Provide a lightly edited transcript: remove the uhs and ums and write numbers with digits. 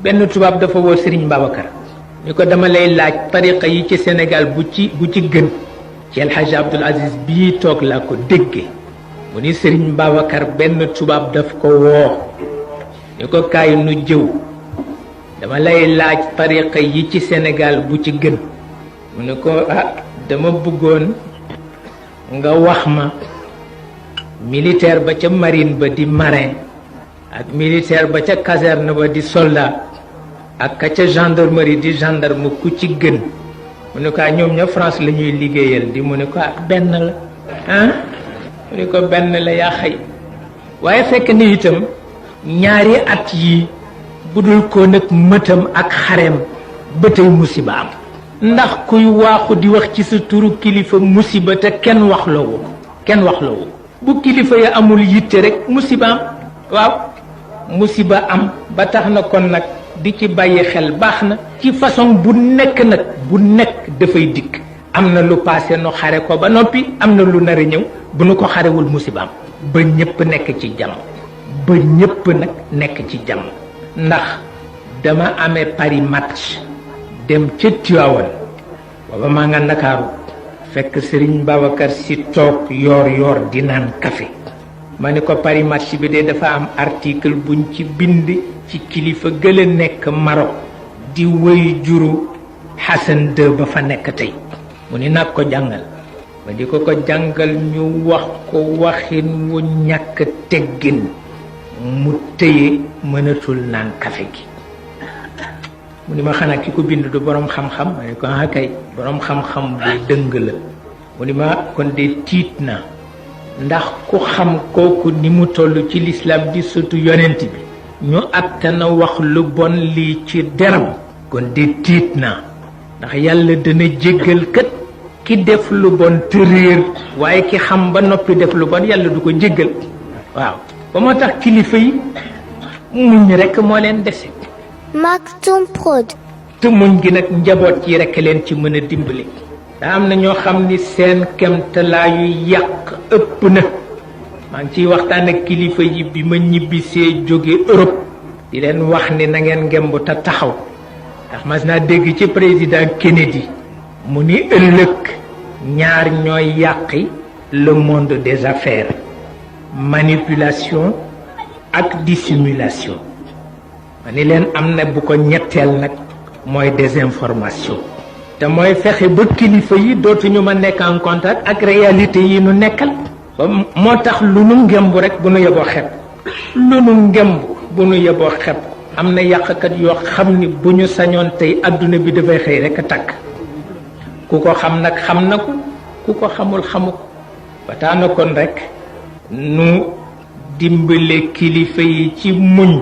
benn tubaab dafa woo Serigne Babacar ni ko dama lay laaj tariqa yi ci Sénégal bu ci gën ci El Hadj Abdoul Aziz bii toog laa ko déggee mu ni Serigne Babacar benn tubaab daf ko woo ni ko kaay nu jëw dama lay laaj tariqa yi ci Sénégal bu ci gën mu ne ko dama bëggoon nga wax ma militaire ba ca marine ba di marin ak militaire ba ca caserne ba di soldat ak ka ca gendarmerie di gendarme ku ci gën mu ne ko ñoom ña France la ñuy liggéeyal di mu ne ko benn la mu ne ko benn la yaa xëy waaye fekk ni itam ñaari at yi budul ko nag mëtam ak xareem ba tey musiba am ndax kuy waaxu di wax ci sa turu kilifa musiba te kenn waxloowu ko bu kilifa ya amul yitte rek musiba am waaw musiba am ba tax na kon nag di ci bàyyi xel baax na ci façon bu nekk dafay dikk am na lu paase nu xare ko ba noppi am na lu nar a ñëw bu nu ko xarewul musiba am ba ñëpp nekk ci jàmm ndax dama amee Paris match dem ca Tivaouane booba maa nga Ndakaaru fekk Serigne Babacar Sy toog yoor di naan café ma ne ko Paris match bi de dafa am article buñ ci bind ci kilifa gëla nekk Maroc di wëy juru Hassan II ba fa nekk tey mu ni nag ko jàngal ma di ko jàngal ñu wax ko waxin wu ñàkk teggin mu tëye mënatul naan café gi mu ni ma xanaa ki ko bind du borom xam-xam ma ne ko kay borom xam-xam bu dëng la mu ni ma kon de tiit na ndax ku xam kooku ni mu toll ci l'islam di sutu yonent bi ñu attana wax lu bon lii ci deram kon de tiit na ndax yàlla dana jéggal kat ki def lu bon te réer waaye ki xam ba noppi def lu bon yàlla du ko jéggal waaw ba moo tax kilifa yi muñ rekk moo leen dese Maktoum Prod. te muñ gi nag njaboot yi rekk leen ci mën a dimbali daa am na ñoo xam ni seen kemtalaayu yàq ëpp na maa ngi ciy waxtaan ak kilifa yi bi ma ñibbisee jóge Europe di leen wax ni na ngeen ngemb te taxaw ndax mas naa dégg ci président Kennedy mu ni ëllëg ñaar ñooy yàqi le monde des affaires manipulation ak dissimulation ma ni leen am na bu ko ñetteel nag mooy désinformation te mooy fexe ba kilifa yi dootuñu ma nekk en contact ak réalité yi nu nekkal ba moo tax lu nu ngemb rek bu nu yeboo xeb am na yàqkat yoo xam ni bu ñu sañoon tey adduna bi dafay xëy rek a takk ku ko xam nag xam na ko ku ko xamul xamu ko ba tax na kon rek nu dimbale kilifa yi ci muñ